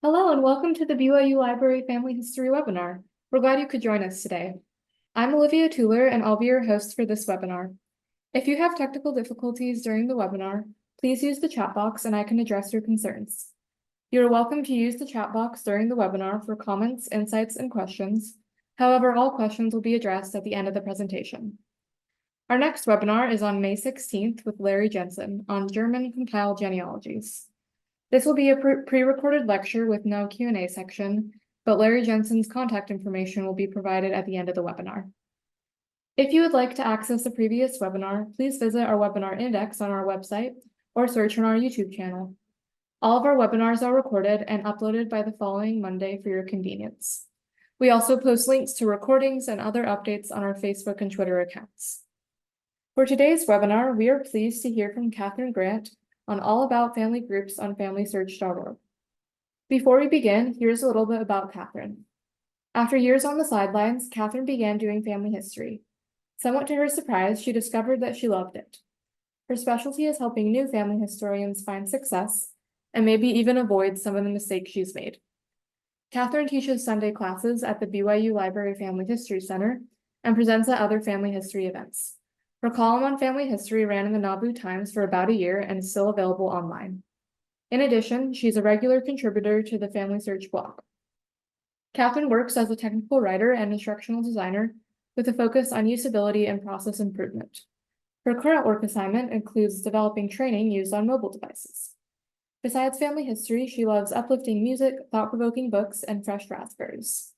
Hello and welcome to the BYU Library Family History webinar. We're glad you could join us today. I'm Olivia Tuller and I'll be your host for this webinar. If you have technical difficulties during the webinar, please use the chat box and I can address your concerns. You're welcome to use the chat box during the webinar for comments, insights, and questions. However, all questions will be addressed at the end of the presentation. Our next webinar is on May 16th with Larry Jensen on German compiled genealogies. This will be a pre-recorded lecture with no Q&A section, but Larry Jensen's contact information will be provided at the end of the webinar. If you would like to access a previous webinar, please visit our webinar index on our website or search on our YouTube channel. All of our webinars are recorded and uploaded by the following Monday for your convenience. We also post links to recordings and other updates on our Facebook and Twitter accounts. For today's webinar, we are pleased to hear from Kathryn Grant on all about family groups on FamilySearch.org. Before we begin, here's a little bit about Kathryn. After years on the sidelines, Kathryn began doing family history. Somewhat to her surprise, she discovered that she loved it. Her specialty is helping new family historians find success and maybe even avoid some of the mistakes she's made. Kathryn teaches Sunday classes at the BYU Library Family History Center and presents at other family history events. Her column on family history ran in the Nauvoo Times for about a year and is still available online. In addition, she's a regular contributor to the Family Search blog. Kathryn works as a technical writer and instructional designer with a focus on usability and process improvement. Her current work assignment includes developing training used on mobile devices. Besides family history, she loves uplifting music, thought-provoking books, and fresh raspberries.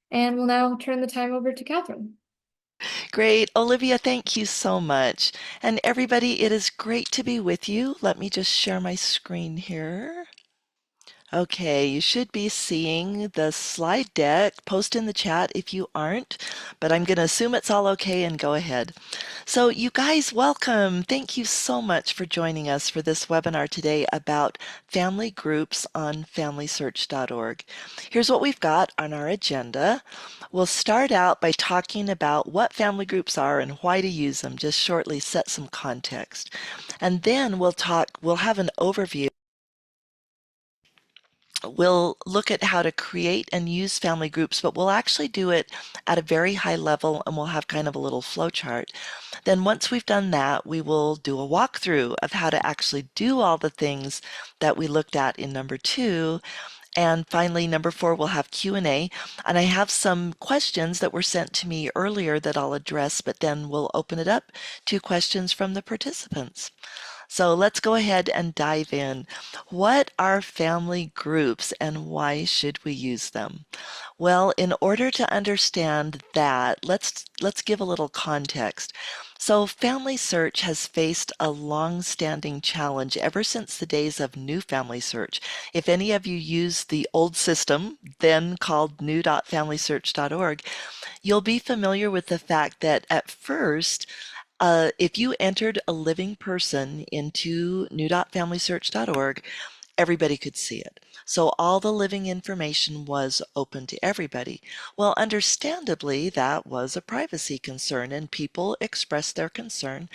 And we'll now turn the time over to Kathryn. Great. Olivia, thank you so much. And everybody, it is great to be with you. Let me just share my screen here. Okay, you should be seeing the slide deck. Post in the chat if you aren't, but I'm going to assume it's all okay and go ahead. So you guys, welcome. Thank you so much for joining us for this webinar today about family groups on FamilySearch.org. Here's what we've got on our agenda. We'll start out by talking about what family groups are and why to use them, just shortly set some context. And then we'll have an overview. We'll look at how to create and use family groups, but we'll actually do it at a very high level and we'll have kind of a little flow chart. Then once we've done that, we will do a walkthrough of how to actually do all the things that we looked at in number 2. And finally, number 4, we'll have Q&A. And I have some questions that were sent to me earlier that I'll address, but then we'll open it up to questions from the participants. So let's go ahead and dive in. What are family groups and why should we use them? Well, in order to understand that, let's give a little context. So Family Search has faced a long-standing challenge ever since the days of New Family Search. If any of you use the old system, then called new.familysearch.org, you'll be familiar with the fact that at first, if you entered a living person into new.familysearch.org, everybody could see it. So all the living information was open to everybody. Well, understandably, that was a privacy concern and people expressed their concern.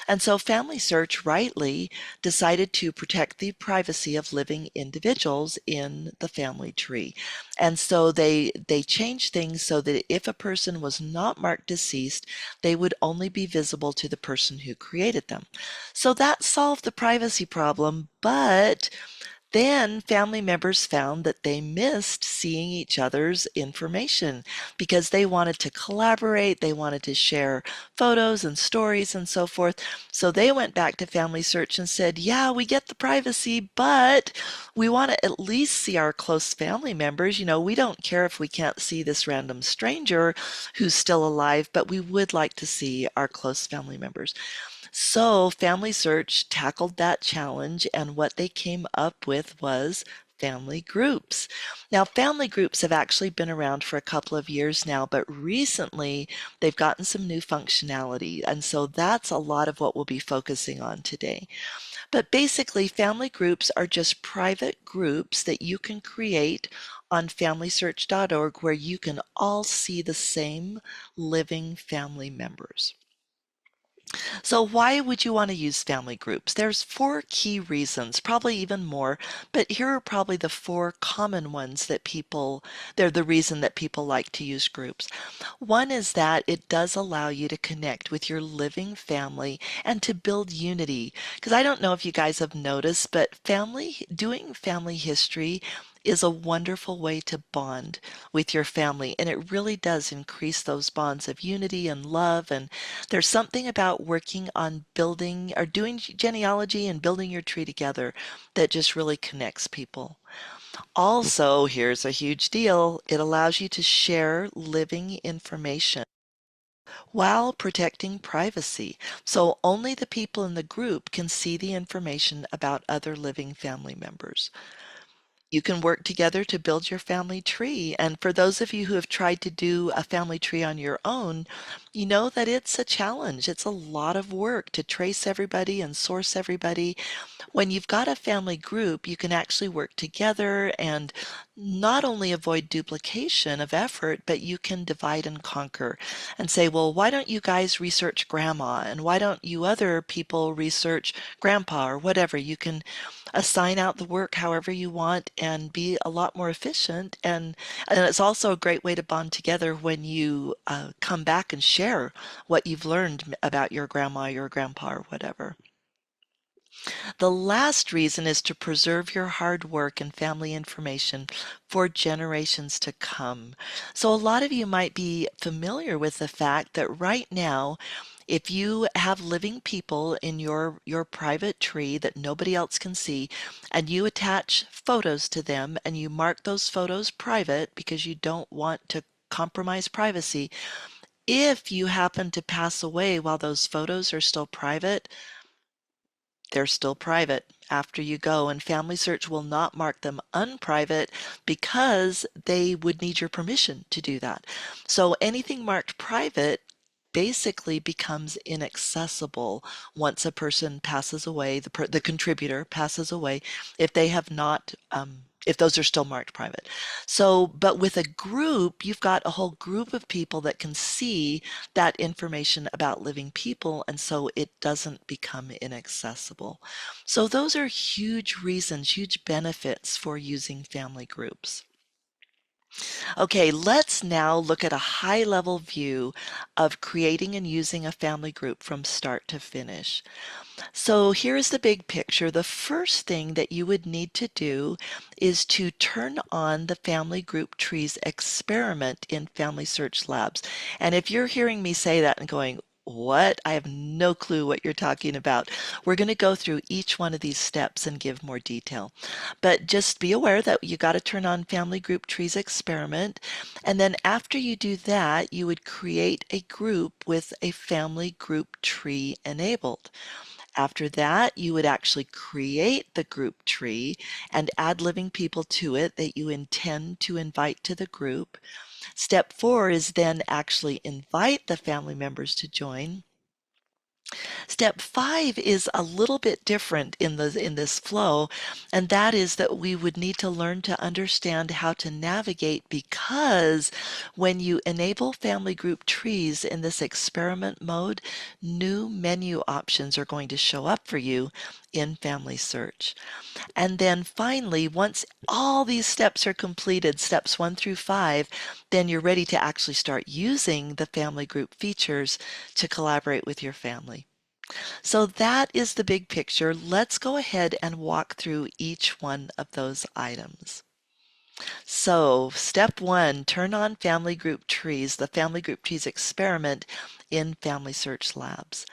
And so Family Search rightly decided to protect the privacy of living individuals in the family tree. And so they changed things so that if a person was not marked deceased, they would only be visible to the person who created them. So that solved the privacy problem, but then family members found that they missed seeing each other's information because they wanted to collaborate, they wanted to share photos and stories and so forth. So they went back to Family Search and said, yeah, we get the privacy, but we want to at least see our close family members. You know, we don't care if we can't see this random stranger who's still alive, but we would like to see our close family members. So Family Search tackled that challenge, and what they came up with was family groups. Now, family groups have actually been around for a couple of years now, but recently they've gotten some new functionality, and so that's a lot of what we'll be focusing on today. But basically, family groups are just private groups that you can create on FamilySearch.org where you can all see the same living family members. So why would you want to use family groups? There's four key reasons, probably even more, but here are probably the four common ones that they're the reason that people like to use groups. One is that it does allow you to connect with your living family and to build unity. Because I don't know if you guys have noticed, but doing family history is a wonderful way to bond with your family. And it really does increase those bonds of unity and love. And there's something about working on building or doing genealogy and building your tree together that just really connects people. Also, here's a huge deal. It allows you to share living information while protecting privacy. So only the people in the group can see the information about other living family members. You can work together to build your family tree. And for those of you who have tried to do a family tree on your own, you know that it's a challenge. It's a lot of work to trace everybody and source everybody. When you've got a family group, you can actually work together and not only avoid duplication of effort, but you can divide and conquer and say, well, why don't you guys research grandma? And why don't you other people research grandpa or whatever? You can assign out the work however you want and be a lot more efficient. And it's also a great way to bond together when you come back and share what you've learned about your grandma, your grandpa, or whatever. The last reason is to preserve your hard work and family information for generations to come. So, a lot of you might be familiar with the fact that right now, if you have living people in your private tree that nobody else can see, and you attach photos to them and you mark those photos private because you don't want to compromise privacy, if you happen to pass away while those photos are still private, they're still private after you go, and Family Search will not mark them unprivate because they would need your permission to do that. So anything marked private basically becomes inaccessible once a person passes away, the contributor passes away, if they have not, if those are still marked private. So, but with a group, you've got a whole group of people that can see that information about living people, and so it doesn't become inaccessible. So those are huge reasons, huge benefits for using family groups. Okay, let's now look at a high-level view of creating and using a family group from start to finish. So here's the big picture. The first thing that you would need to do is to turn on the Family Group Trees experiment in Family Search Labs. And if you're hearing me say that and going, what? I have no clue what you're talking about. We're going to go through each one of these steps and give more detail. But just be aware that you got to turn on Family Group Trees experiment. And then after you do that, you would create a group with a Family Group Tree enabled. After that, you would actually create the group tree and add living people to it that you intend to invite to the group. Step 4 is then actually invite the family members to join. Step 5 is a little bit different in this flow, and that is that we would need to learn to understand how to navigate, because when you enable family group trees in this experiment mode, new menu options are going to show up for you in Family Search. And then finally, once all these steps are completed, steps 1 through 5, then you're ready to actually start using the family group features to collaborate with your family. So that is the big picture. Let's go ahead and walk through each one of those items. So step 1, turn on Family Group Trees, the Family Group Trees experiment in Family Search Labs.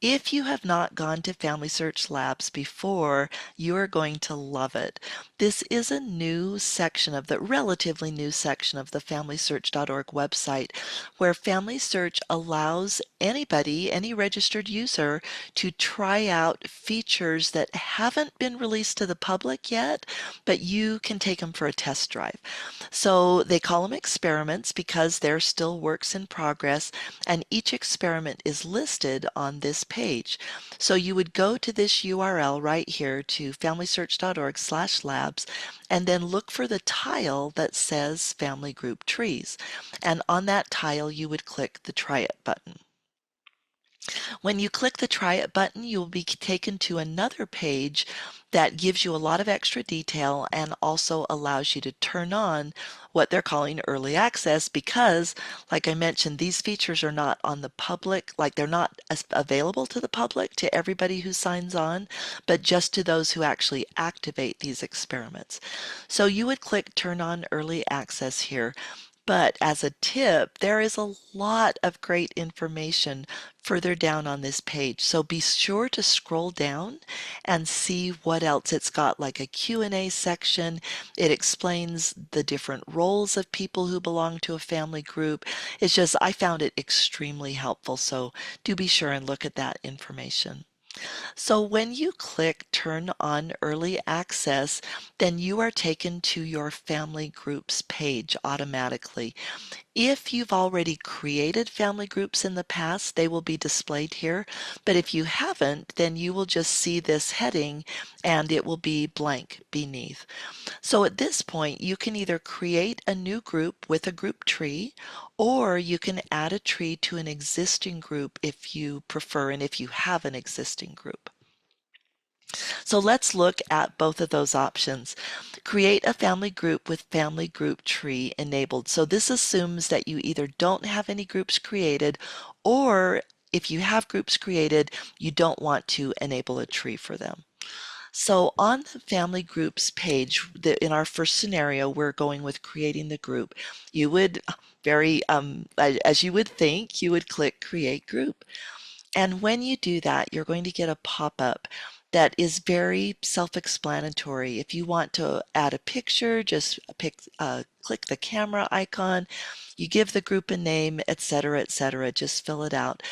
If you have not gone to Family Search Labs before, you are going to love it. This is a new section of the relatively new section of the FamilySearch.org website, where Family Search allows anybody, any registered user, to try out features that haven't been released to the public yet, but you can take them for a test drive. So they call them experiments because they're still works in progress, and each experiment is listed on this page. So you would go to this URL right here to familysearch.org/labs, and then look for the tile that says Family Group Trees. And on that tile, you would click the Try It button. When you click the Try It button, you will be taken to another page that gives you a lot of extra detail and also allows you to turn on what they're calling early access because, like I mentioned, these features are not on the public, like they're not available to the public, to everybody who signs on, but just to those who actually activate these experiments. So you would click Turn on Early Access here. But as a tip, there is a lot of great information further down on this page. So be sure to scroll down and see what else it's got, like a Q&A section. It explains the different roles of people who belong to a family group. It's just, I found it extremely helpful. So do be sure and look at that information. So when you click Turn on Early Access, then you are taken to your family groups page automatically. If you've already created family groups in the past, they will be displayed here. But if you haven't, then you will just see this heading and it will be blank beneath. So at this point, you can either create a new group with a group tree, or you can add a tree to an existing group if you prefer and if you have an existing group. So let's look at both of those options. Create a family group with family group tree enabled. So this assumes that you either don't have any groups created, or if you have groups created, you don't want to enable a tree for them. So on the family groups page, in our first scenario, we're going with creating the group. You would as you would think, you would click create group. And when you do that, you're going to get a pop-up that is very self-explanatory. If you want to add a picture, just click the camera icon, you give the group a name, etc., etc. Just fill it out.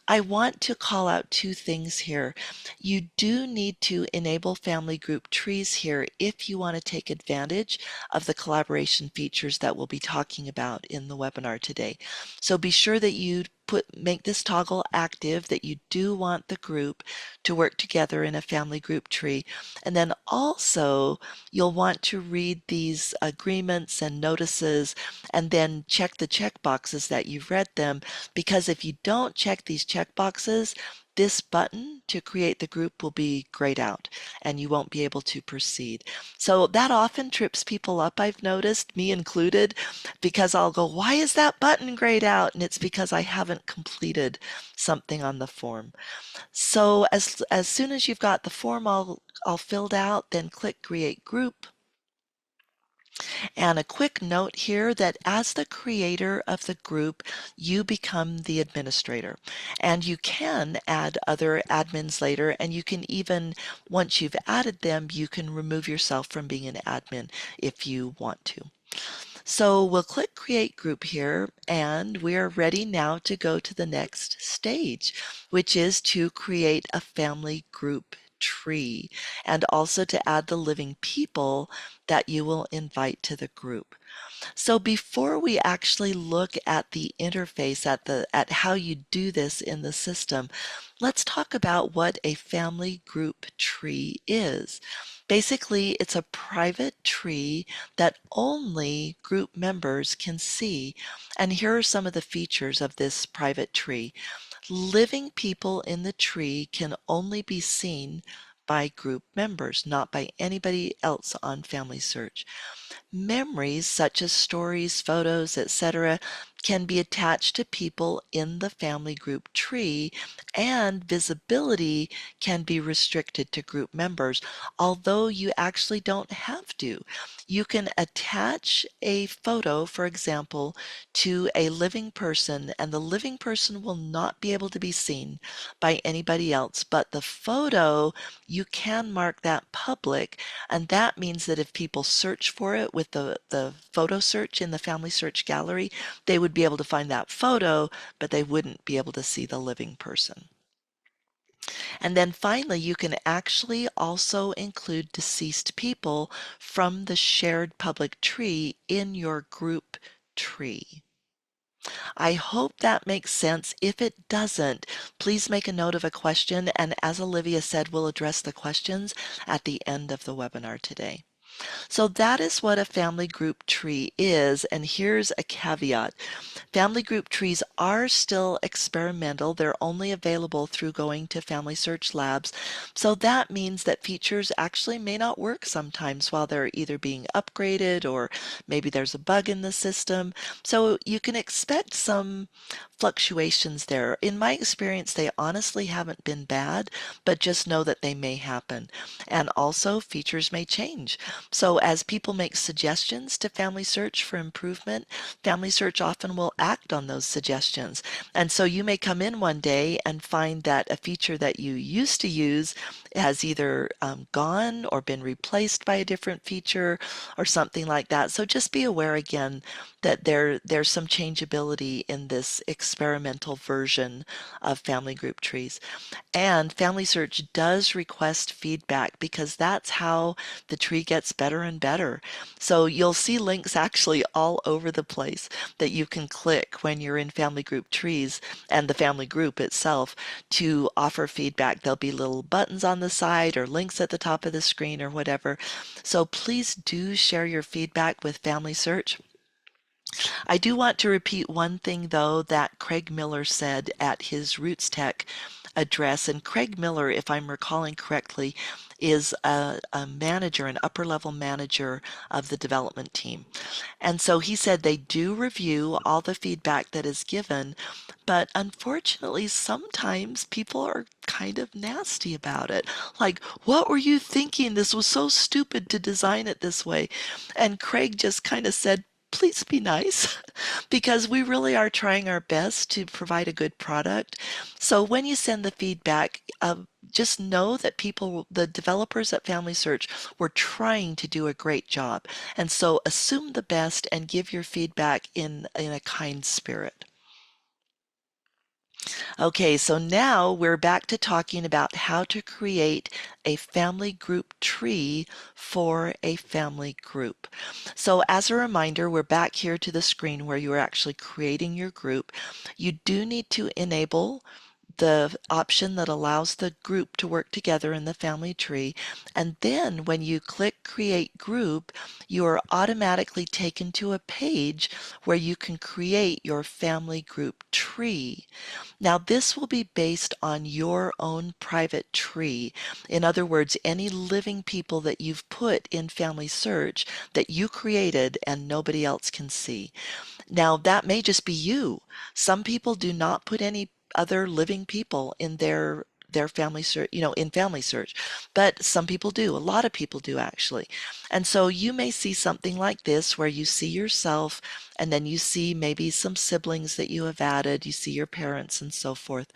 I want to call out two things here. You do need to enable family group trees here if you want to take advantage of the collaboration features that we'll be talking about in the webinar today. So be sure that you make this toggle active, that you do want the group to work together in a family group tree. And then also you'll want to read these agreements and notices and then check the check boxes that you've read them, because if you don't check these check boxes, this button to create the group will be grayed out and you won't be able to proceed. So that often trips people up, I've noticed, me included, because I'll go, why is that button grayed out? And it's because I haven't completed something on the form. So as soon as you've got the form all filled out, then click create group. And a quick note here that as the creator of the group, you become the administrator. And you can add other admins later, and you can even, once you've added them, you can remove yourself from being an admin if you want to. So we'll click Create Group here, and we're ready now to go to the next stage, which is to create a family group tree and also to add the living people that you will invite to the group. So before we actually look at the interface, at how you do this in the system, let's talk about what a family group tree is. Basically, it's a private tree that only group members can see. And here are some of the features of this private tree. Living people in the tree can only be seen by group members, not by anybody else on Family Search. Memories such as stories, photos, etc., can be attached to people in the family group tree, and visibility can be restricted to group members, although you actually don't have to. You can attach a photo, for example, to a living person, and the living person will not be able to be seen by anybody else, but the photo, you can mark that public, and that means that if people search for it with the photo search in the family search gallery, they would be able to find that photo, but they wouldn't be able to see the living person. And then finally, you can actually also include deceased people from the shared public tree in your group tree. I hope that makes sense. If it doesn't, please make a note of a question, and as Olivia said, we'll address the questions at the end of the webinar today. So that is what a family group tree is, and here's a caveat. Family group trees are still experimental. They're only available through going to Family Search Labs. So that means that features actually may not work sometimes while they're either being upgraded or maybe there's a bug in the system. So you can expect some fluctuations there. In my experience, they honestly haven't been bad, but just know that they may happen. And also, features may change. So as people make suggestions to Family Search for improvement, Family Search often will act on those suggestions. And so you may come in one day and find that a feature that you used to use has either gone or been replaced by a different feature or something like that. So just be aware again that there's some changeability in this experimental version of family group trees. And Family Search does request feedback because that's how the tree gets better and better. So you'll see links actually all over the place that you can click when you're in family group trees and the family group itself to offer feedback. There'll be little buttons on the side or links at the top of the screen or whatever. So please do share your feedback with Family Search. I do want to repeat one thing, though, that Craig Miller said at his Roots Tech address. And Craig Miller, if I'm recalling correctly, is a manager, an upper level manager of the development team. And so he said they do review all the feedback that is given, but unfortunately, sometimes people are kind of nasty about it. Like, what were you thinking? This was so stupid to design it this way. And Craig just kind of said, please be nice because we really are trying our best to provide a good product. So when you send the feedback, just know that people, the developers at Family Search, were trying to do a great job. And so assume the best and give your feedback in a kind spirit. Okay, so now we're back to talking about how to create a family group tree for a family group. So as a reminder, we're back here to the screen where you are actually creating your group. You do need to enable the option that allows the group to work together in the family tree. And then when you click Create Group, you are automatically taken to a page where you can create your family group tree. Now, this will be based on your own private tree. In other words, any living people that you've put in Family Search that you created and nobody else can see. Now, that may just be you. Some people do not put any other living people in their family search, in family search, but some people do. A lot of people do actually. And so you may see something like this where you see yourself and then you see maybe some siblings that you have added, you see your parents and so forth.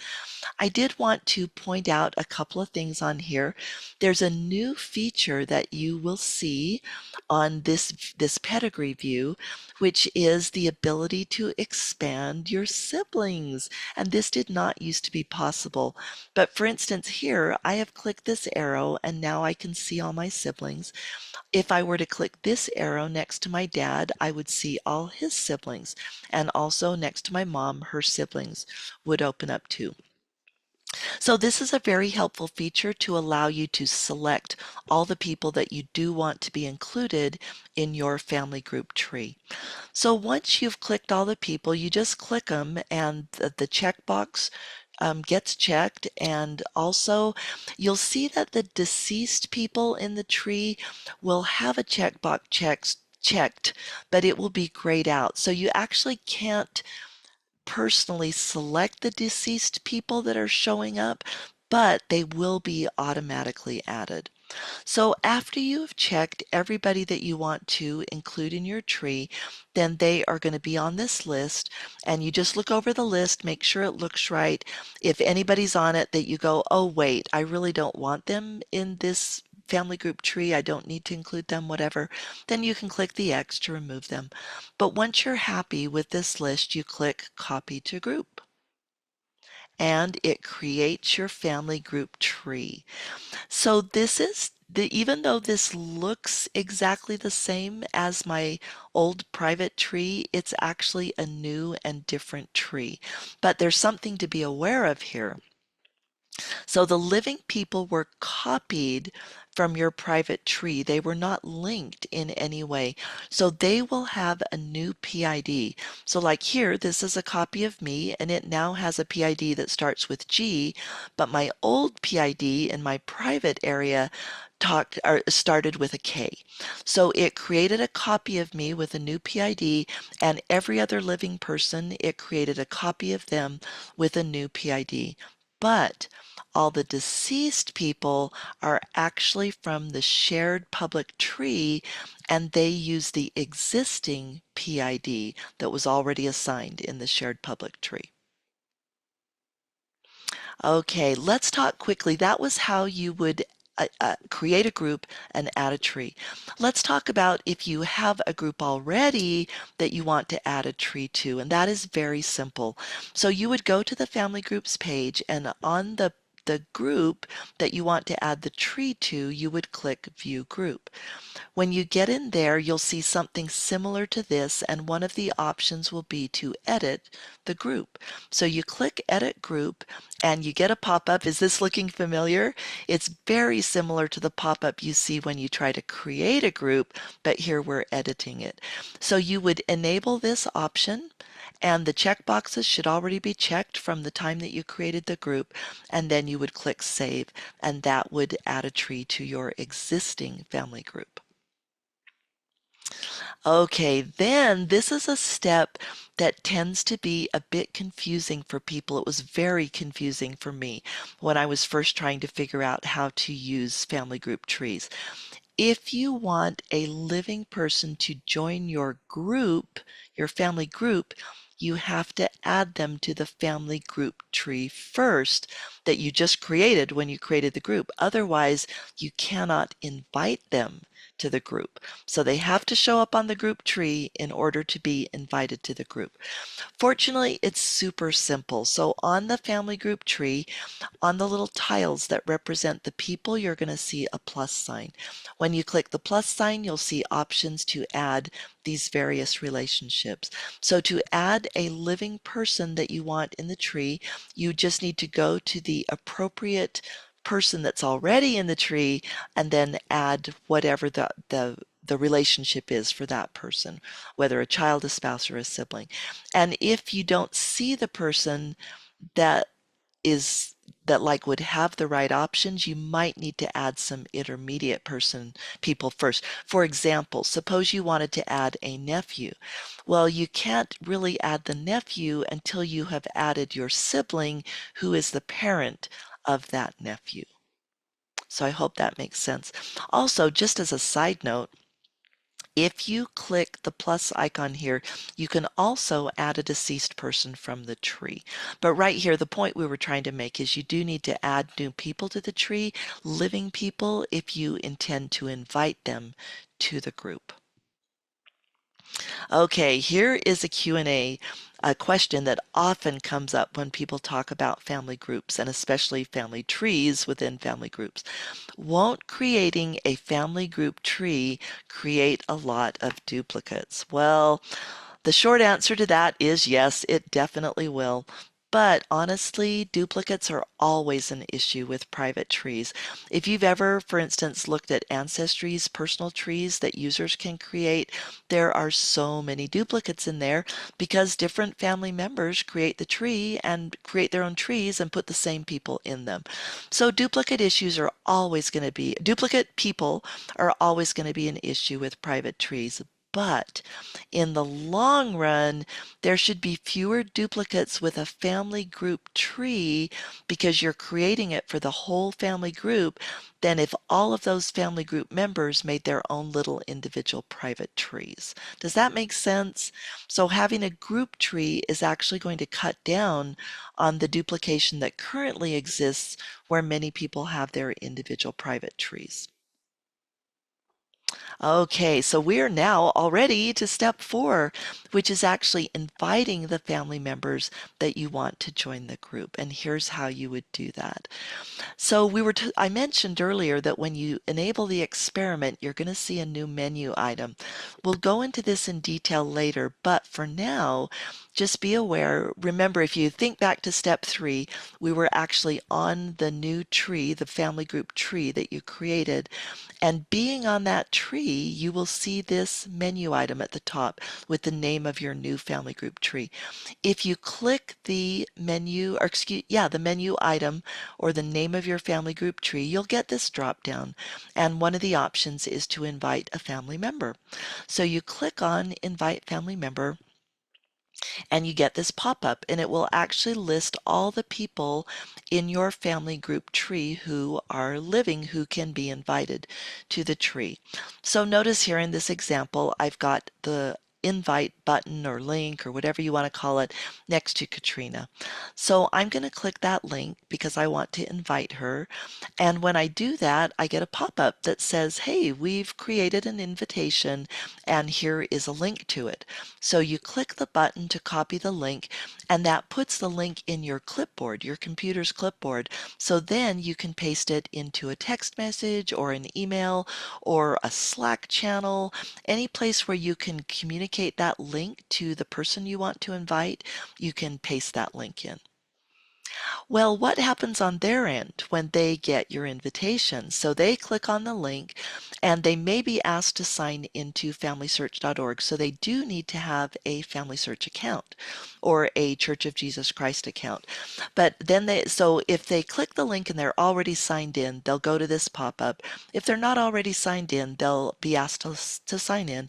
I did want to point out a couple of things on here. There's a new feature that you will see on this pedigree view, which is the ability to expand your siblings. And this did not used to be possible. But for instance, here I have clicked this arrow and now I can see all my siblings. If I were to click this arrow next to my dad, I would see all his siblings. And also next to my mom, her siblings would open up too. So this is a very helpful feature to allow you to select all the people that you do want to be included in your family group tree. So once you've clicked all the people, you just click them and the checkbox gets checked. And also you'll see that the deceased people in the tree will have a checkbox checked, but it will be grayed out. So you actually can't personally select the deceased people that are showing up, but they will be automatically added. So after you have checked everybody that you want to include in your tree, then they are going to be on this list and you just look over the list, make sure it looks right. If anybody's on it that you go, oh wait, I really don't want them in this family group tree, I don't need to include them, whatever, then you can click the X to remove them. But once you're happy with this list, you click Copy to Group and it creates your family group tree. So this is even though this looks exactly the same as my old private tree, it's actually a new and different tree. But there's something to be aware of here. So the living people were copied from your private tree. They were not linked in any way. So they will have a new PID. So like here, this is a copy of me and it now has a PID that starts with G, but my old PID in my private area talked or started with a K. So it created a copy of me with a new PID, and every other living person, it created a copy of them with a new PID. But all the deceased people are actually from the shared public tree, and they use the existing PID that was already assigned in the shared public tree. Okay, let's talk quickly. That was how you would create a group and add a tree. Let's talk about if you have a group already that you want to add a tree to, and that is very simple. So you would go to the family groups page, and on the group that you want to add the tree to, you would click View Group. When you get in there, you'll see something similar to this, and one of the options will be to edit the group. So you click Edit Group, and you get a pop-up. Is this looking familiar? It's very similar to the pop-up you see when you try to create a group, but here we're editing it. So you would enable this option, and the checkboxes should already be checked from the time that you created the group, and then you would click Save, and that would add a tree to your existing family group. Okay, then this is a step that tends to be a bit confusing for people. It was very confusing for me when I was first trying to figure out how to use family group trees. If you want a living person to join your group, your family group, you have to add them to the family group tree first that you just created when you created the group. Otherwise, you cannot invite them to the group. So they have to show up on the group tree in order to be invited to the group. Fortunately, it's super simple. So on the family group tree, on the little tiles that represent the people, you're going to see a plus sign. When you click the plus sign, you'll see options to add these various relationships. So to add a living person that you want in the tree, you just need to go to the appropriate person that's already in the tree and then add whatever the relationship is for that person, whether a child, a spouse, or a sibling. And if you don't see the person that is that like would have the right options, you might need to add some intermediate people first. For example, suppose you wanted to add a nephew. Well, you can't really add the nephew until you have added your sibling who is the parent of that nephew. So I hope that makes sense. Also, just as a side note, if you click the plus icon here, you can also add a deceased person from the tree. But right here, the point we were trying to make is you do need to add new people to the tree, living people, if you intend to invite them to the group. Okay, here is a Q&A, a question that often comes up when people talk about family groups and especially family trees within family groups. Won't creating a family group tree create a lot of duplicates? Well, the short answer to that is yes, it definitely will. But honestly, duplicates are always an issue with private trees. If you've ever, for instance, looked at ancestries, personal trees that users can create, there are so many duplicates in there because different family members create the tree and create their own trees and put the same people in them. So duplicate people are always going to be an issue with private trees. But in the long run, there should be fewer duplicates with a family group tree because you're creating it for the whole family group than if all of those family group members made their own little individual private trees. Does that make sense? So having a group tree is actually going to cut down on the duplication that currently exists where many people have their individual private trees. Okay, so we're now already to step 4, which is actually inviting the family members that you want to join the group. And here's how you would do that. So I mentioned earlier that when you enable the experiment, you're going to see a new menu item. We'll go into this in detail later, but for now, just be aware. Remember, if you think back to step 3, we were actually on the new tree, the family group tree that you created. And being on that tree, you will see this menu item at the top with the name of your new family group tree. If you click the menu, or the menu item or the name of your family group tree, you'll get this drop down. And one of the options is to invite a family member. So you click on invite family member and you get this pop-up, and it will actually list all the people in your family group tree who are living who can be invited to the tree. So notice here in this example, I've got the invite button or link or whatever you want to call it next to Katrina. So I'm going to click that link because I want to invite her. And when I do that, I get a pop-up that says, hey, we've created an invitation and here is a link to it. So you click the button to copy the link, and that puts the link in your clipboard, your computer's clipboard. So then you can paste it into a text message or an email or a Slack channel, any place where you can communicate that link to the person you want to invite, you can paste that link in. Well, what happens on their end when they get your invitation? So they click on the link and they may be asked to sign into FamilySearch.org. So they do need to have a Family Search account or a Church of Jesus Christ account. But then so if they click the link and they're already signed in, they'll go to this pop-up. If they're not already signed in, they'll be asked to sign in.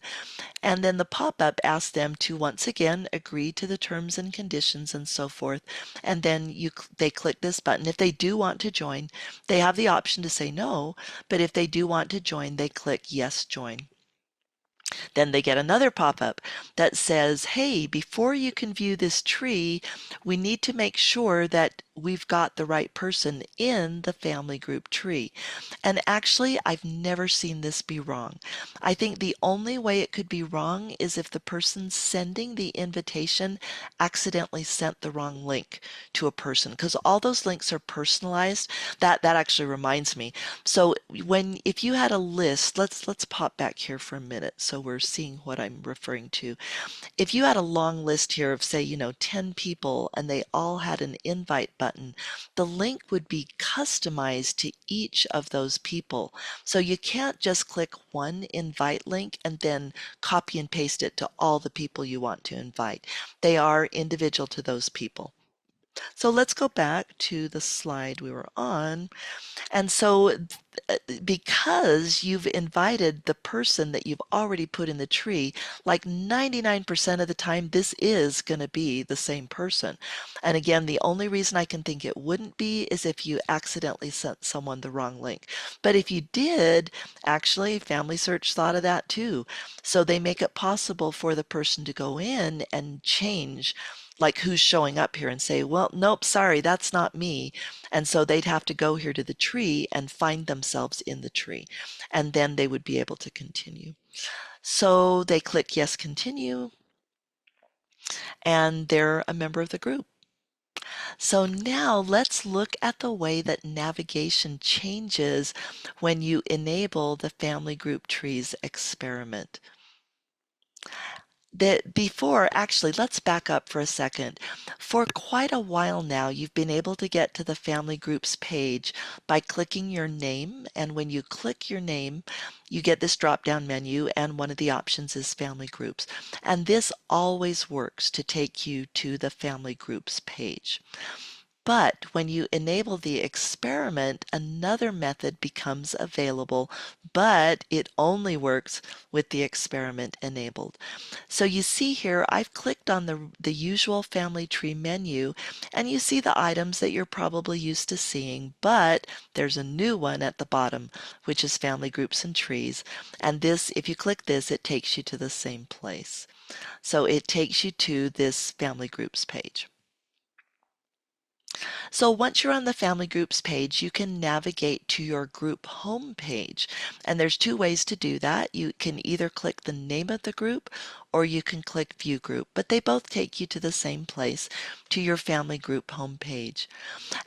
And then the pop-up asks them to once again agree to the terms and conditions and so forth. And then they click this button. If they do want to join, they have the option to say no, but if they do want to join, they click yes, join. Then they get another pop-up that says, hey, before you can view this tree, we need to make sure that we've got the right person in the family group tree. And actually, I've never seen this be wrong. I think the only way it could be wrong is if the person sending the invitation accidentally sent the wrong link to a person, because all those links are personalized. That actually reminds me. So if you had a list, let's pop back here for a minute so we're seeing what I'm referring to. If you had a long list here of, say, 10 people and they all had an invite button, the link would be customized to each of those people. So you can't just click one invite link and then copy and paste it to all the people you want to invite. They are individual to those people. So let's go back to the slide we were on. And so because you've invited the person that you've already put in the tree, like 99% of the time, this is going to be the same person. And again, the only reason I can think it wouldn't be is if you accidentally sent someone the wrong link. But if you did, actually, Family Search thought of that too. So they make it possible for the person to go in and change like who's showing up here and say, well, nope, sorry, that's not me. And so they'd have to go here to the tree and find themselves in the tree. And then they would be able to continue. So they click yes, continue, and they're a member of the group. So now let's look at the way that navigation changes when you enable the family group trees experiment. Actually, let's back up for a second. For quite a while now, you've been able to get to the family groups page by clicking your name. And when you click your name, you get this drop-down menu, and one of the options is family groups. And this always works to take you to the family groups page. But when you enable the experiment, another method becomes available, but it only works with the experiment enabled. So you see here, I've clicked on the usual family tree menu, and you see the items that you're probably used to seeing, but there's a new one at the bottom, which is family groups and trees. And this, if you click this, it takes you to the same place. So it takes you to this family groups page. So once you're on the family groups page, you can navigate to your group home page. And there's two ways to do that. You can either click the name of the group or you can click view group, but they both take you to the same place, to your family group home page.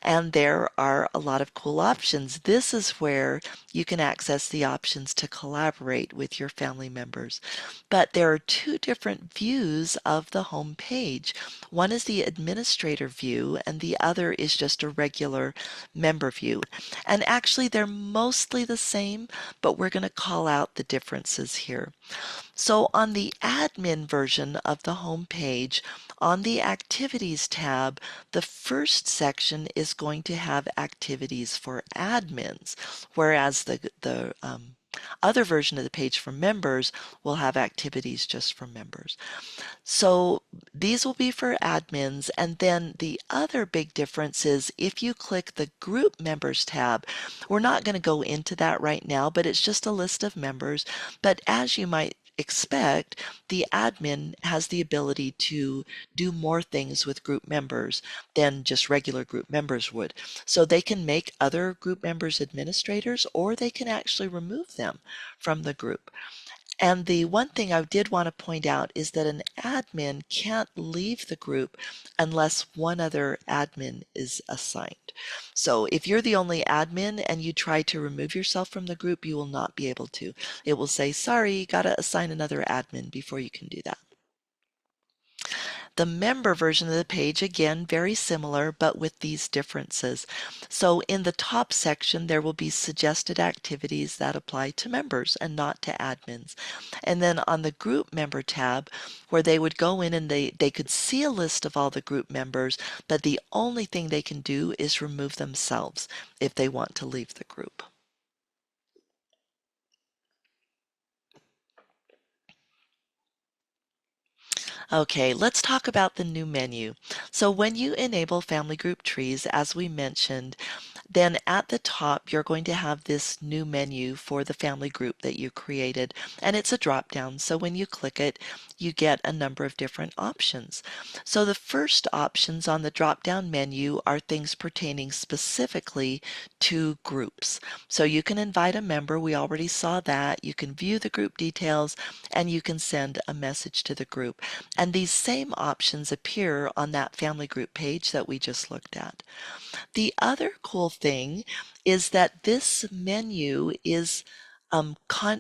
And there are a lot of cool options. This is where you can access the options to collaborate with your family members. But there are two different views of the home page. One is the administrator view, and the other is just a regular member view. And actually, they're mostly the same, but we're going to call out the differences here. So on the admin version of the home page, on the activities tab, the first section is going to have activities for admins, whereas the other version of the page for members will have activities just for members. So these will be for admins. And then the other big difference is if you click the group members tab, we're not going to go into that right now, but it's just a list of members. But as you might expect, the admin has the ability to do more things with group members than just regular group members would. So they can make other group members administrators, or they can actually remove them from the group. And the one thing I did want to point out is that an admin can't leave the group unless one other admin is assigned. So if you're the only admin and you try to remove yourself from the group, you will not be able to. It will say, sorry, you got to assign another admin before you can do that. The member version of the page, again, very similar, but with these differences. So in the top section, there will be suggested activities that apply to members and not to admins. And then on the group member tab, where they would go in and they could see a list of all the group members, but the only thing they can do is remove themselves if they want to leave the group. Okay, let's talk about the new menu. So when you enable family group trees, as we mentioned, then at the top, you're going to have this new menu for the family group that you created, and it's a drop down. So when you click it, you get a number of different options. So the first options on the drop down menu are things pertaining specifically to groups. So you can invite a member, we already saw that. You can view the group details, and you can send a message to the group. And these same options appear on that family group page that we just looked at. The other cool thing is that this menu is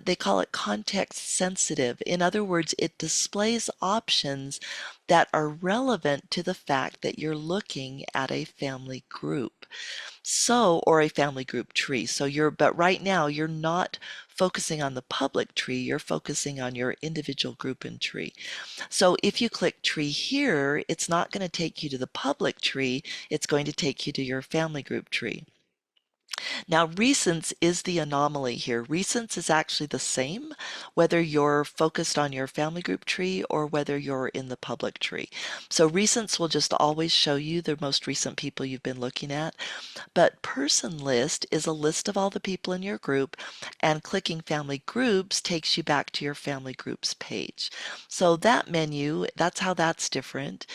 they call it context sensitive. In other words, it displays options that are relevant to the fact that you're looking at a family group. So, or a family group tree. But right now you're not focusing on the public tree, you're focusing on your individual group and tree. So if you click tree here, it's not going to take you to the public tree, it's going to take you to your family group tree. Now, recents is the anomaly here. Recents is actually the same whether you're focused on your family group tree or whether you're in the public tree. So recents will just always show you the most recent people you've been looking at. But person list is a list of all the people in your group, and clicking family groups takes you back to your family groups page. So that menu, that's how that's different.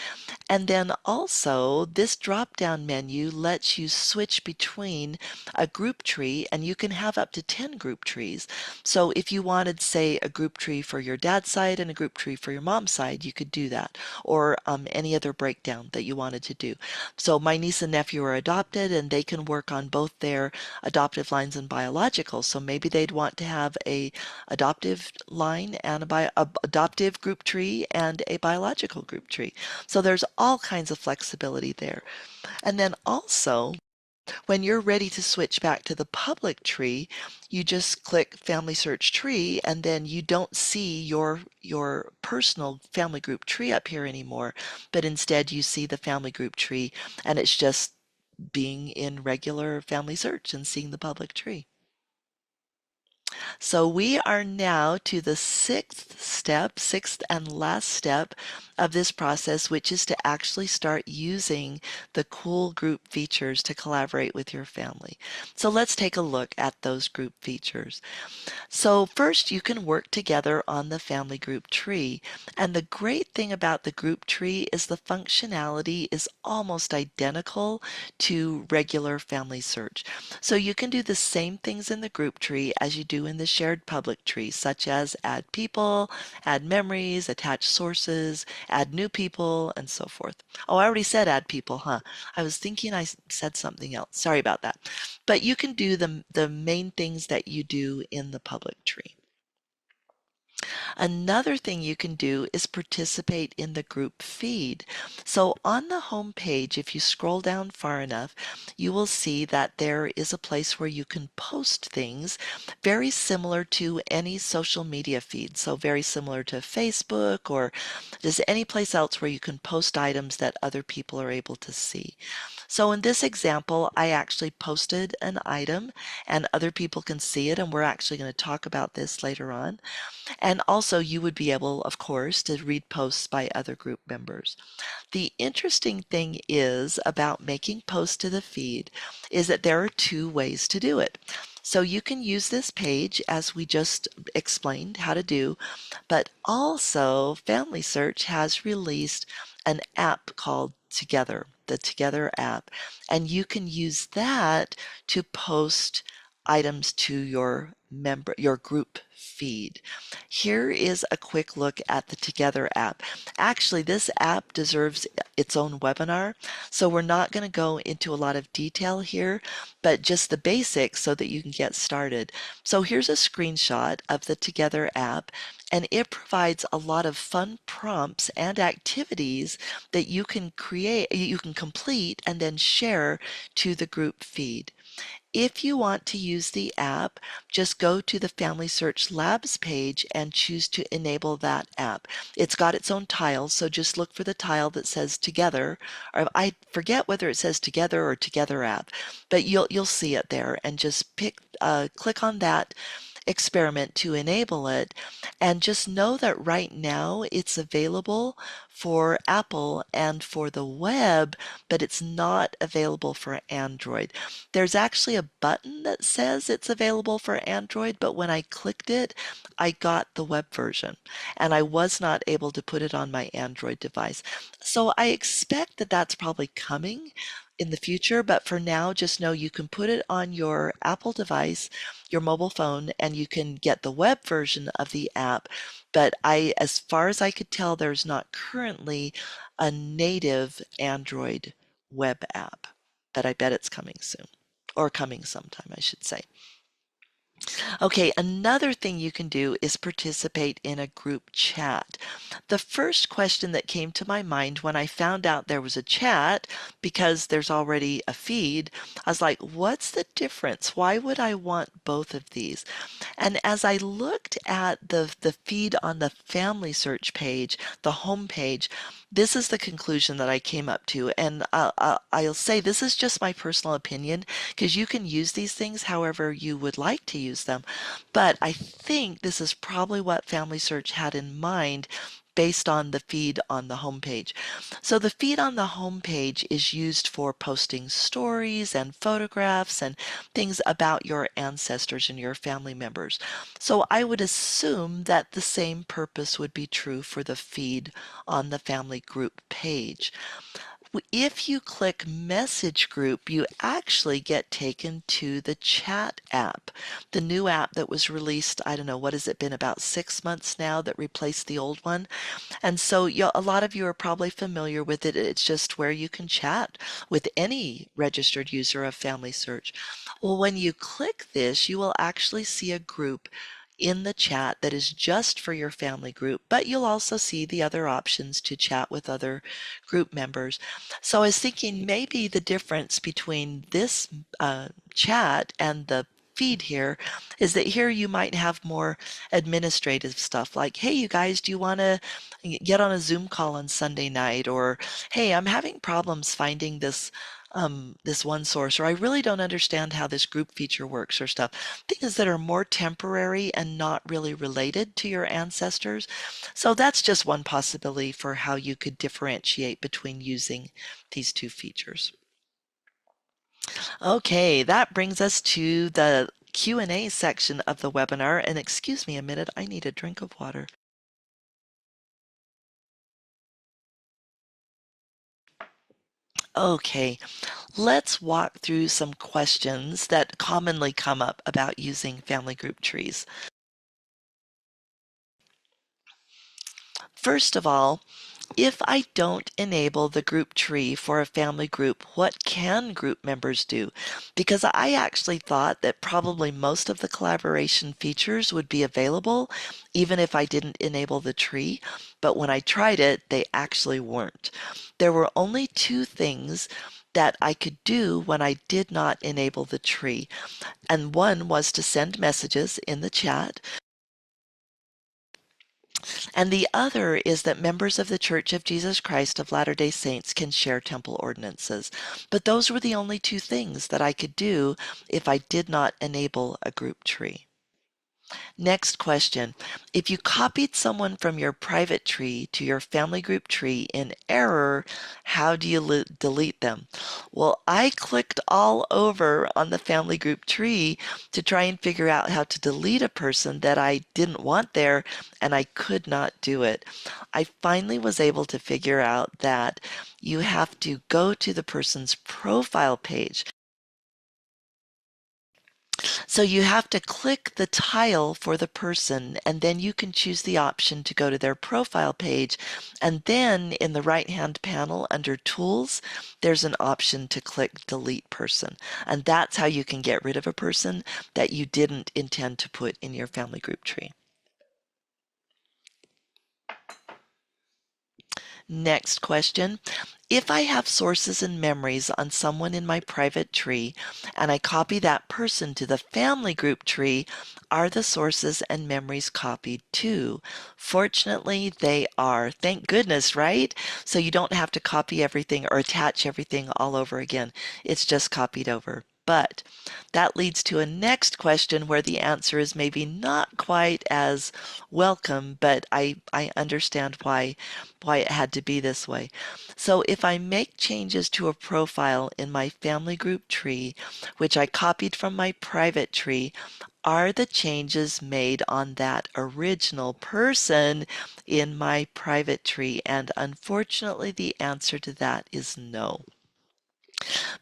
And then also, this drop-down menu lets you switch between a group tree, and you can have up to 10 group trees. So if you wanted, say, a group tree for your dad's side and a group tree for your mom's side, you could do that, or any other breakdown that you wanted to do. So my niece and nephew are adopted, and they can work on both their adoptive lines and biological. So maybe they'd want to have a adoptive line and a adoptive group tree and a biological group tree. So there's all kinds of flexibility there. And then also, when you're ready to switch back to the public tree, you just click Family Search Tree, and then you don't see your personal family group tree up here anymore, but instead you see the family group tree, and it's just being in regular Family Search and seeing the public tree. So we are now to the sixth step, sixth and last step of this process, which is to actually start using the cool group features to collaborate with your family. So let's take a look at those group features. So first, you can work together on the family group tree. And the great thing about the group tree is the functionality is almost identical to regular family search. So you can do the same things in the group tree as you do in the shared public tree, such as add people, add memories, attach sources, add new people, and so forth. Oh, I already said add people, huh? I was thinking I said something else. Sorry about that. But you can do the main things that you do in the public tree. Another thing you can do is participate in the group feed. So on the home page, if you scroll down far enough, you will see that there is a place where you can post things very similar to any social media feed. So very similar to Facebook or just any place else where you can post items that other people are able to see. So in this example, I actually posted an item and other people can see it, and we're actually going to talk about this later on. And also, you would be able, of course, to read posts by other group members. The interesting thing is about making posts to the feed is that there are two ways to do it. So you can use this page as we just explained how to do, but also Family Search has released an app called Together, the Together app, and you can use that to post items to your group feed. Here is a quick look at the Together app. Actually, this app deserves its own webinar, so we're not going to go into a lot of detail here, but just the basics so that you can get started. So here's a screenshot of the Together app, and it provides a lot of fun prompts and activities that you can complete and then share to the group feed. If you want to use the app, just go to the Family Search Labs page and choose to enable that app. It's got its own tile, so just look for the tile that says Together, or I forget whether it says Together or Together app, but you'll see it there, and just click on that experiment to enable it, and just know that right now it's available for Apple and for the web, but it's not available for Android. There's actually a button that says it's available for Android, but when I clicked it, I got the web version and I was not able to put it on my Android device. So I expect that that's probably coming in the future, but for now, just know you can put it on your Apple device, your mobile phone, and you can get the web version of the app. But as far as I could tell, there's not currently a native Android web app, but I bet it's coming soon, or coming sometime, I should say. Okay, another thing you can do is participate in a group chat. The first question that came to my mind when I found out there was a chat, because there's already a feed, I was like, what's the difference? Why would I want both of these? And as I looked at the feed on the Family Search page, the home page, this is the conclusion that I came up to. And I'll say this is just my personal opinion because you can use these things however you would like to use them. But I think this is probably what Family Search had in mind based on the feed on the homepage. So the feed on the homepage is used for posting stories and photographs and things about your ancestors and your family members. So I would assume that the same purpose would be true for the feed on the family group page. If you click message group, you actually get taken to the chat app, the new app that was released, I don't know, what has it been, about 6 months now, that replaced the old one. And so a lot of you are probably familiar with it. It's just where you can chat with any registered user of Family Search. Well, when you click this, you will actually see a group in the chat that is just for your family group, but you'll also see the other options to chat with other group members. So I was thinking maybe the difference between this chat and the feed here is that here you might have more administrative stuff like, hey, you guys, do you want to get on a Zoom call on Sunday night? Or, hey, I'm having problems finding this one source, or I really don't understand how this group feature works, or stuff. Things that are more temporary and not really related to your ancestors. So that's just one possibility for how you could differentiate between using these two features. Okay, that brings us to the Q&A section of the webinar. And excuse me a minute, I need a drink of water. Okay, let's walk through some questions that commonly come up about using family group trees. First of all, if I don't enable the group tree for a family group, what can group members do? Because I actually thought that probably most of the collaboration features would be available even if I didn't enable the tree, but when I tried it, they actually weren't. There were only two things that I could do when I did not enable the tree, and one was to send messages in the chat, and the other is that members of the Church of Jesus Christ of Latter-day Saints can share temple ordinances. But those were the only two things that I could do if I did not enable a group tree. Next question. If you copied someone from your private tree to your family group tree in error, how do you delete them? Well, I clicked all over on the family group tree to try and figure out how to delete a person that I didn't want there, and I could not do it. I finally was able to figure out that you have to go to the person's profile page. So you have to click the tile for the person, and then you can choose the option to go to their profile page. And then in the right-hand panel under Tools, there's an option to click Delete Person. And that's how you can get rid of a person that you didn't intend to put in your family group tree. Next question. If I have sources and memories on someone in my private tree and I copy that person to the family group tree, are the sources and memories copied too? Fortunately, they are. Thank goodness, right? So you don't have to copy everything or attach everything all over again. It's just copied over. But that leads to a next question where the answer is maybe not quite as welcome, but I understand why it had to be this way. So if I make changes to a profile in my family group tree, which I copied from my private tree, are the changes made on that original person in my private tree? And unfortunately, the answer to that is no.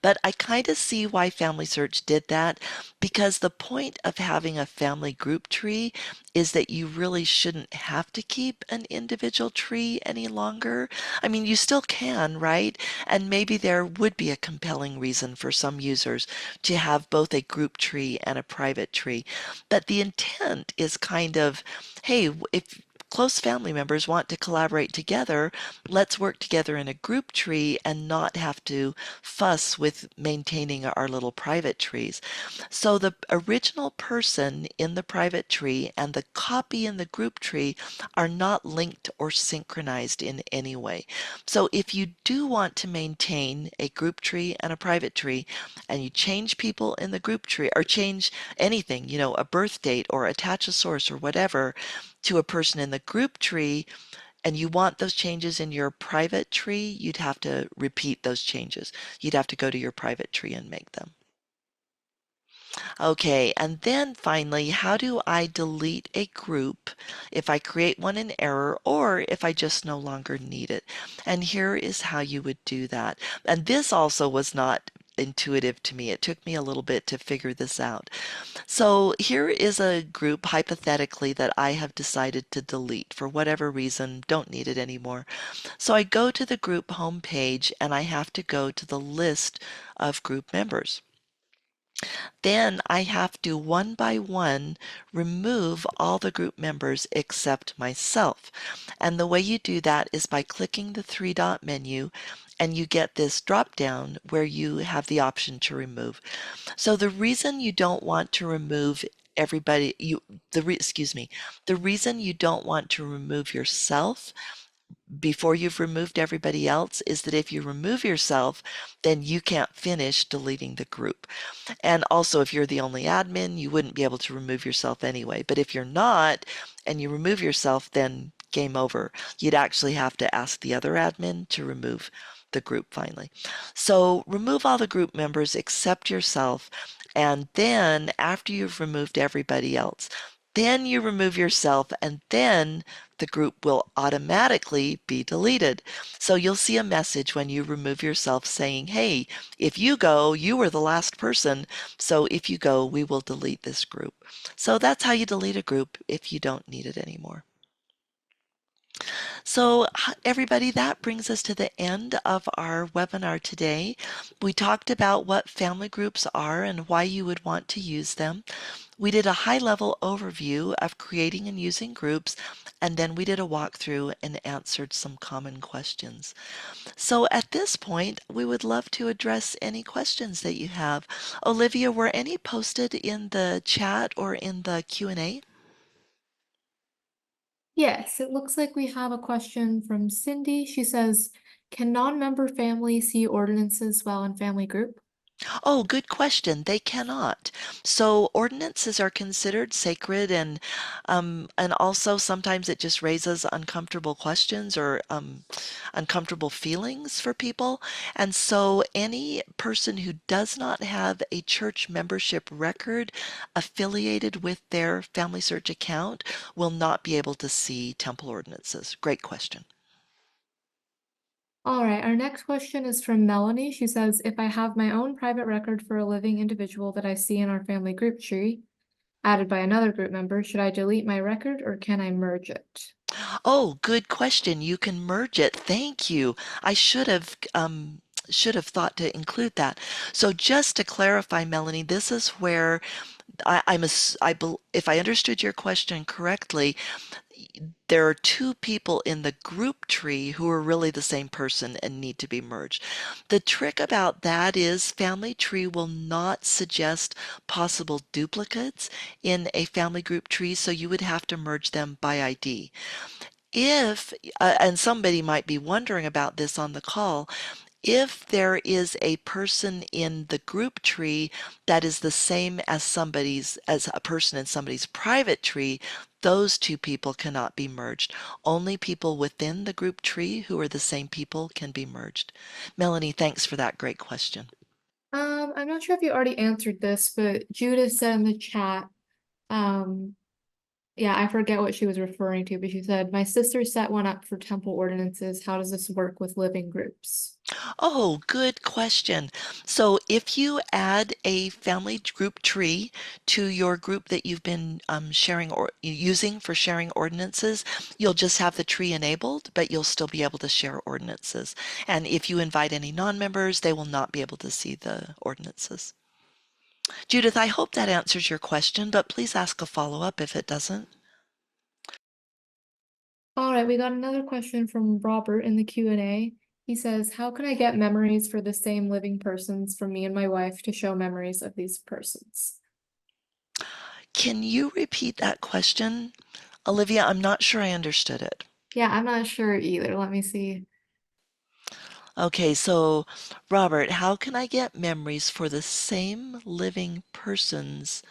But I kind of see why Family Search did that, because the point of having a family group tree is that you really shouldn't have to keep an individual tree any longer. I mean, you still can, right? And maybe there would be a compelling reason for some users to have both a group tree and a private tree. But the intent is kind of, hey, if close family members want to collaborate together, let's work together in a group tree and not have to fuss with maintaining our little private trees. So the original person in the private tree and the copy in the group tree are not linked or synchronized in any way. So if you do want to maintain a group tree and a private tree, and you change people in the group tree or change anything, a birth date or attach a source or whatever to a person in the group tree, and you want those changes in your private tree, you'd have to repeat those changes. You'd have to go to your private tree and make them. Okay, and then finally, how do I delete a group if I create one in error or if I just no longer need it? And here is how you would do that. And this also was not intuitive to me. It took me a little bit to figure this out. So here is a group hypothetically that I have decided to delete for whatever reason, don't need it anymore. So I go to the group homepage and I have to go to the list of group members. Then I have to one by one remove all the group members except myself. And the way you do that is by clicking the three-dot menu and you get this drop down where you have the option to remove. So the reason you don't want to remove everybody, excuse me, the reason you don't want to remove yourself before you've removed everybody else is that if you remove yourself, then you can't finish deleting the group. And also, if you're the only admin, you wouldn't be able to remove yourself anyway. But if you're not and you remove yourself, then game over. You'd actually have to ask the other admin to remove the group finally. So remove all the group members except yourself. And then after you've removed everybody else, then you remove yourself, and then the group will automatically be deleted. So you'll see a message when you remove yourself saying, hey, if you go, you were the last person. So if you go, we will delete this group. So that's how you delete a group if you don't need it anymore. So everybody, that brings us to the end of our webinar today. We talked about what family groups are and why you would want to use them. We did a high-level overview of creating and using groups, and then we did a walkthrough and answered some common questions. So at this point, we would love to address any questions that you have. Olivia, were any posted in the chat or in the Q&A? Yes, it looks like we have a question from Cindy. She says, can non-member families see ordinances while in family group? Oh, good question. They cannot. So ordinances are considered sacred, and also sometimes it just raises uncomfortable questions or uncomfortable feelings for people. And so any person who does not have a church membership record affiliated with their Family Search account will not be able to see temple ordinances. Great question. All right, our next question is from Melanie. She says, if I have my own private record for a living individual that I see in our family group tree, added by another group member, should I delete my record or can I merge it? Oh, good question. You can merge it. Thank you. I should have thought to include that. So just to clarify, Melanie, this is where if I understood your question correctly, there are two people in the group tree who are really the same person and need to be merged. The trick about that is Family Tree will not suggest possible duplicates in a family group tree, so you would have to merge them by ID. If, and somebody might be wondering about this on the call, if there is a person in the group tree that is the same as as a person in somebody's private tree, those two people cannot be merged. Only people within the group tree who are the same people can be merged. Melanie, thanks for that great question. I'm not sure if you already answered this, but Judith said in the chat, um, yeah, I forget what she was referring to, but she said, my sister set one up for temple ordinances. How does this work with living groups? Oh, good question. So if you add a family group tree to your group that you've been sharing or using for sharing ordinances, you'll just have the tree enabled, but you'll still be able to share ordinances. And if you invite any non-members, they will not be able to see the ordinances. Judith, I hope that answers your question, but please ask a follow-up if it doesn't. All right, we got another question from Robert in the Q&A. He says, how can I get memories for the same living persons from me and my wife to show memories of these persons? Can you repeat that question? Olivia, I'm not sure I understood it. Yeah, I'm not sure either. Let me see. Okay, so Robert, how can I get memories for the same living persons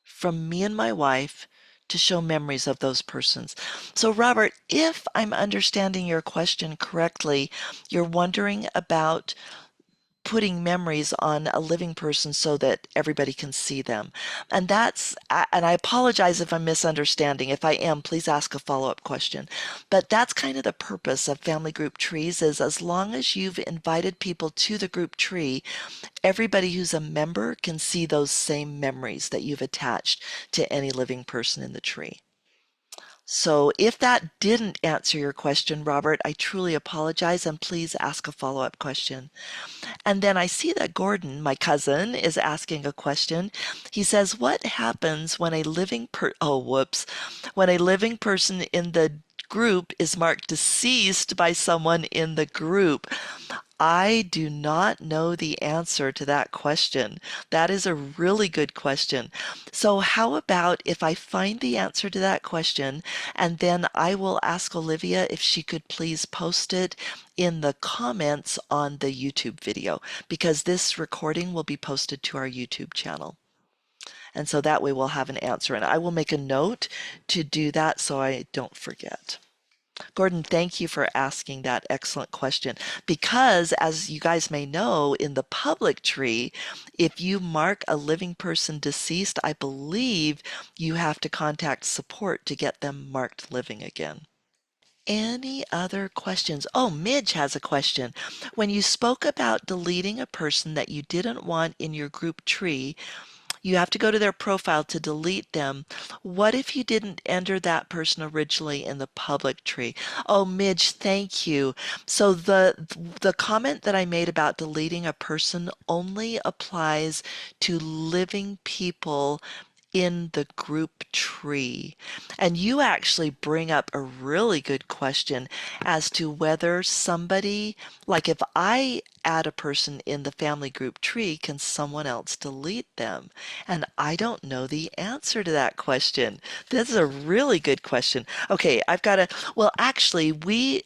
from me and my wife to show memories of those persons? So Robert, if I'm understanding your question correctly, you're wondering about putting memories on a living person so that everybody can see them. And I apologize if I'm misunderstanding. If I am, please ask a follow-up question. But that's kind of the purpose of family group trees is as long as you've invited people to the group tree, everybody who's a member can see those same memories that you've attached to any living person in the tree. So if that didn't answer your question, Robert, I truly apologize and please ask a follow-up question. And then I see that Gordon, my cousin, is asking a question. He says, what happens when a living when a living person in the group is marked deceased by someone in the group? I do not know the answer to that question. That is a really good question. So, how about if I find the answer to that question and then I will ask Olivia if she could please post it in the comments on the YouTube video, because this recording will be posted to our YouTube channel. And so that way we'll have an answer. And I will make a note to do that so I don't forget. Gordon, thank you for asking that excellent question. Because, as you guys may know, in the public tree, if you mark a living person deceased, I believe you have to contact support to get them marked living again. Any other questions? Oh, Midge has a question. When you spoke about deleting a person that you didn't want in your group tree, you have to go to their profile to delete them. What if you didn't enter that person originally in the public tree? Oh, Midge, thank you. So the comment that I made about deleting a person only applies to living people in the group tree. And you actually bring up a really good question as to whether somebody, like if I add a person in the family group tree, can someone else delete them? And I don't know the answer to that question. This is a really good question. Okay, I've got to, well, actually,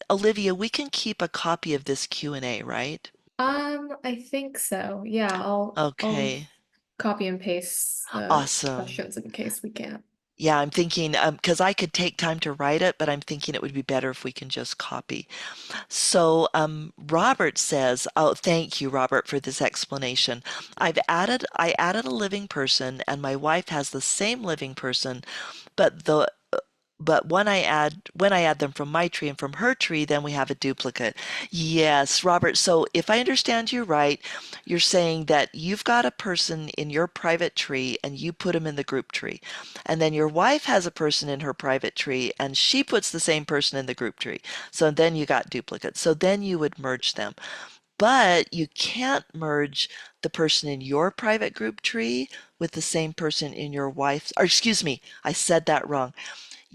Olivia, we can keep a copy of this Q&A, right? I think so. Yeah, I'll Okay, copy and paste the awesome. questions in case we can't. Yeah, I'm thinking, because I could take time to write it, but I'm thinking it would be better if we can just copy. So, Robert says, oh, thank you, Robert, for this explanation. I added a living person, and my wife has the same living person, but when I add them from my tree and from her tree, then we have a duplicate. Yes, Robert. So if I understand you right, you're saying that you've got a person in your private tree and you put them in the group tree. And then your wife has a person in her private tree and she puts the same person in the group tree. So then you got duplicates. So then you would merge them. But you can't merge the person in your private group tree with the same person in your wife's, or excuse me, I said that wrong.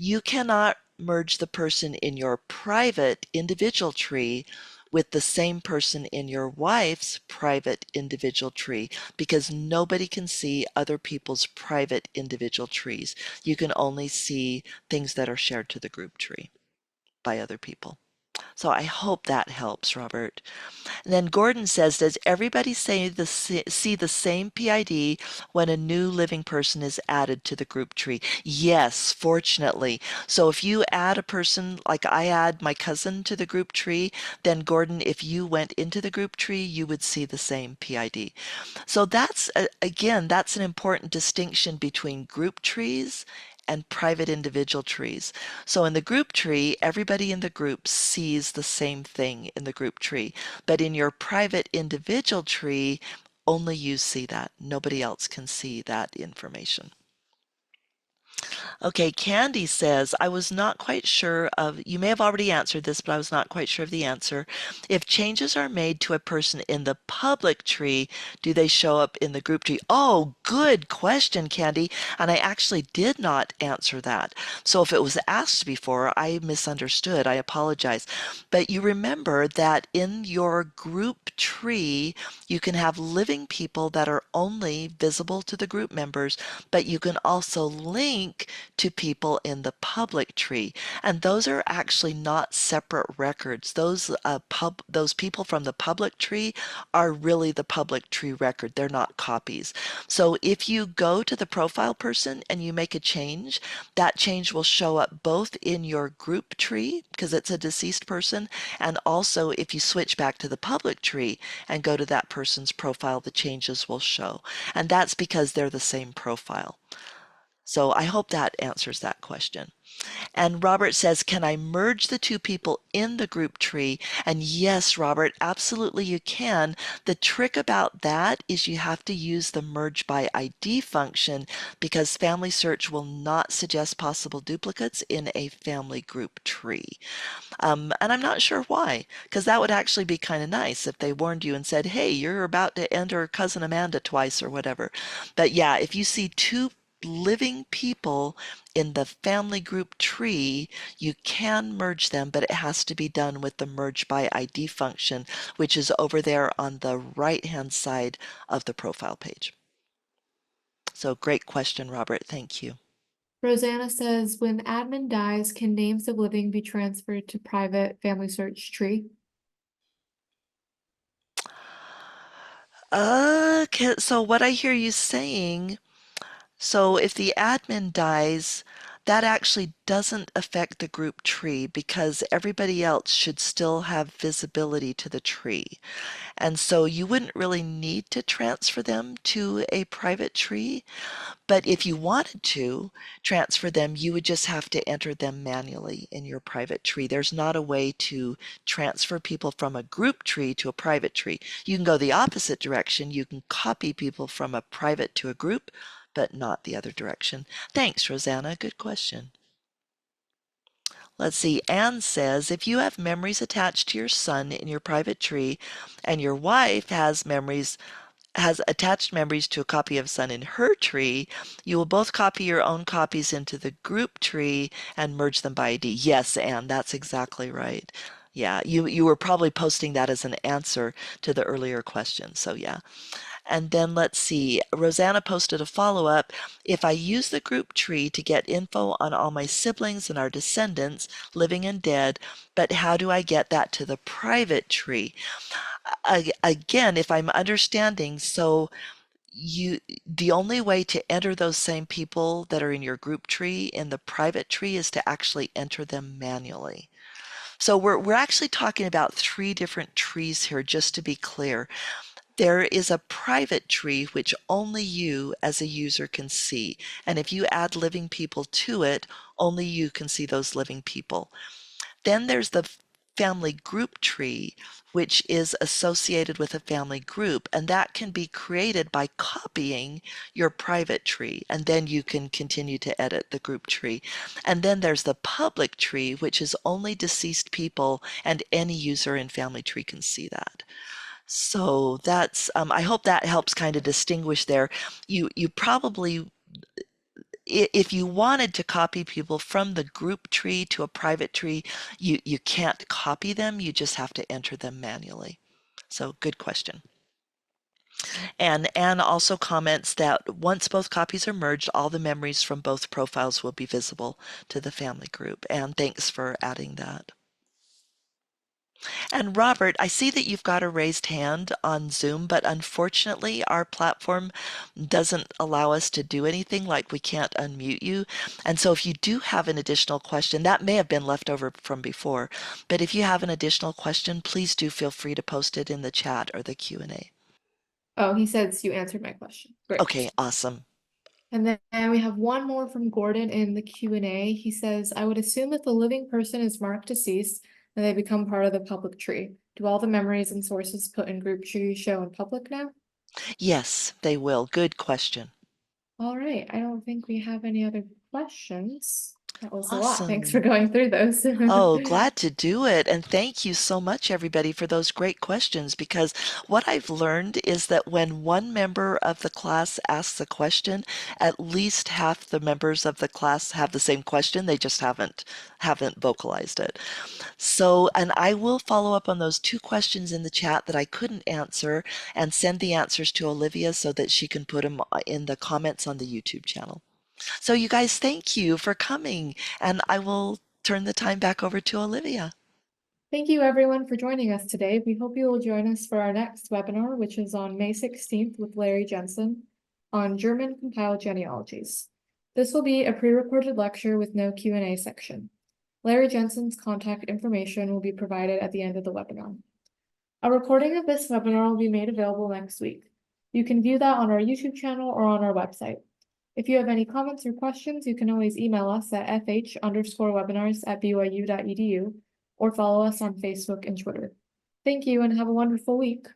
You cannot merge the person in your private individual tree with the same person in your wife's private individual tree, because nobody can see other people's private individual trees. You can only see things that are shared to the group tree by other people. So I hope that helps, Robert. And then Gordon says, does everybody see the same PID when a new living person is added to the group tree? Yes, fortunately. So if you add a person, like I add my cousin to the group tree, then Gordon, if you went into the group tree, you would see the same PID. So again, that's an important distinction between group trees and private individual trees. So in the group tree, everybody in the group sees the same thing in the group tree. But in your private individual tree, only you see that. Nobody else can see that information. Okay, Candy says, I was not quite sure of, you may have already answered this, but I was not quite sure of the answer. If changes are made to a person in the public tree, do they show up in the group tree? Oh, good question, Candy. And I actually did not answer that. So if it was asked before, I misunderstood. I apologize. But you remember that in your group tree, you can have living people that are only visible to the group members, but you can also link to people in the public tree. And those are actually not separate records. Those people from the public tree are really the public tree record. They're not copies. So if you go to the profile person and you make a change, that change will show up both in your group tree because it's a deceased person, and also if you switch back to the public tree and go to that person's profile, the changes will show. And that's because they're the same profile. So I hope that answers that question. And Robert says, can I merge the two people in the group tree? And yes, Robert, absolutely you can. The trick about that is you have to use the merge by ID function because Family Search will not suggest possible duplicates in a family group tree. And I'm not sure why, because that would actually be kind of nice if they warned you and said, hey, you're about to enter Cousin Amanda twice or whatever. But yeah, if you see living people in the family group tree, you can merge them, but it has to be done with the merge by ID function, which is over there on the right-hand side of the profile page. So great question, Robert. Thank you. Rosanna says, when admin dies, can names of living be transferred to private family search tree? Okay, so what I hear you saying, so if the admin dies, that actually doesn't affect the group tree because everybody else should still have visibility to the tree. And so you wouldn't really need to transfer them to a private tree. But if you wanted to transfer them, you would just have to enter them manually in your private tree. There's not a way to transfer people from a group tree to a private tree. You can go the opposite direction. You can copy people from a private to a group, but not the other direction. Thanks, Rosanna. Good question. Let's see. Anne says, if you have memories attached to your son in your private tree and your wife has attached memories to a copy of Sun in her tree, you will both copy your own copies into the group tree and merge them by ID. Yes, Anne, that's exactly right. Yeah, you were probably posting that as an answer to the earlier question. So yeah. And then let's see, Rosanna posted a follow-up. If I use the group tree to get info on all my siblings and our descendants, living and dead, but how do I get that to the private tree? Again, if I'm understanding, so you the only way to enter those same people that are in your group tree in the private tree is to actually enter them manually. So we're actually talking about three different trees here, just to be clear. There is a private tree which only you as a user can see. And if you add living people to it, only you can see those living people. Then there's the family group tree, which is associated with a family group, and that can be created by copying your private tree, and then you can continue to edit the group tree. And then there's the public tree, which is only deceased people, and any user in family tree can see that. So that's, I hope that helps kind of distinguish there. You probably, if you wanted to copy people from the group tree to a private tree, you can't copy them, you just have to enter them manually. So good question. And Anne also comments that once both copies are merged, all the memories from both profiles will be visible to the family group. And thanks for adding that. And Robert, I see that you've got a raised hand on Zoom, but unfortunately our platform doesn't allow us to do anything, like we can't unmute you. And so if you do have an additional question, that may have been left over from before, but if you have an additional question, please do feel free to post it in the chat or the Q&A. Oh, he says you answered my question. Great. Okay, awesome. And then we have one more from Gordon in the Q&A. He says, I would assume if the living person is marked deceased, then they become part of the public tree. Do all the memories and sources put in group tree show in public now? Yes, they will. Good question. All right, I don't think we have any other questions. That was a lot. Thanks for Awesome. going through those. Oh, glad to do it. And thank you so much, everybody, for those great questions. Because what I've learned is that when one member of the class asks a question, at least half the members of the class have the same question. They just haven't vocalized it. So, and I will follow up on those two questions in the chat that I couldn't answer and send the answers to Olivia so that she can put them in the comments on the YouTube channel. So you guys, thank you for coming, and I will turn the time back over to Olivia. Thank you everyone for joining us today. We hope you will join us for our next webinar, which is on May 16th with Larry Jensen on German compiled genealogies. This will be a pre-recorded lecture with no Q&A section. Larry Jensen's contact information will be provided at the end of the webinar. A recording of this webinar will be made available next week. You can view that on our YouTube channel or on our website. If you have any comments or questions, you can always email us at fh_webinars@byu.edu or follow us on Facebook and Twitter. Thank you and have a wonderful week.